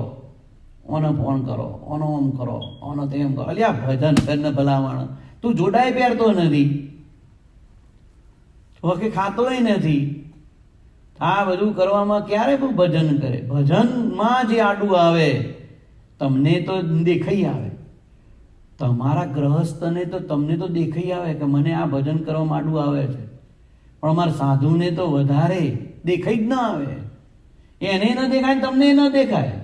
Speaker 1: ઓનો ફોન કરો, ઓનો આમ કરો, ઓનો તેમ કરો. અલ્યા ભજન કરીને ભલામણ, તું જોડાઈ પહેરતો નથી, વખે ખાતોય નથી. આ બધું કરવામાં ક્યારે કોઈ ભજન કરે? ભજનમાં જે આડું આવે તમને તો દેખાઈ આવે, તમારા ગ્રહસ્થને તો તમને તો દેખાઈ આવે કે મને આ ભજન કરવામાં આડું આવે છે, પણ અમારા સાધુને તો વધારે દેખાઈ જ ના આવે. એને ન દેખાય, તમને ન દેખાય.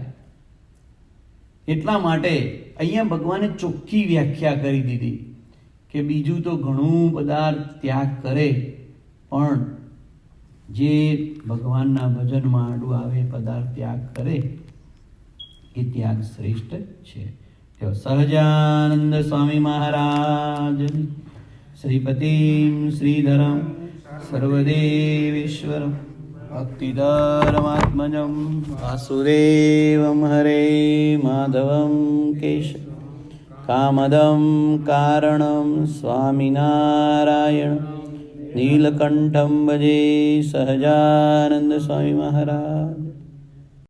Speaker 1: એટલા માટે અહીંયા ભગવાને ચોખ્ખી વ્યાખ્યા કરી દીધી કે બીજું તો ઘણું પદાર્થ ત્યાગ કરે, પણ જે ભગવાનના ભજનમાં આડું આવે પદાર્થ ત્યાગ કરે એ ત્યાગ શ્રેષ્ઠ છે. તેઓ સહજાનંદ સ્વામી મહારાજ શ્રીપતિમ શ્રીધરમ સર્વદેવેશ્વરમ ભક્તિધર્માત્મજમ વાસુદેવમ હરે માધવમ કેશવ કામદમ કારણમ સ્વામિનારાયણ નીલકંઠમ ભજે સહજાનંદ સ્વામી મહારાજ.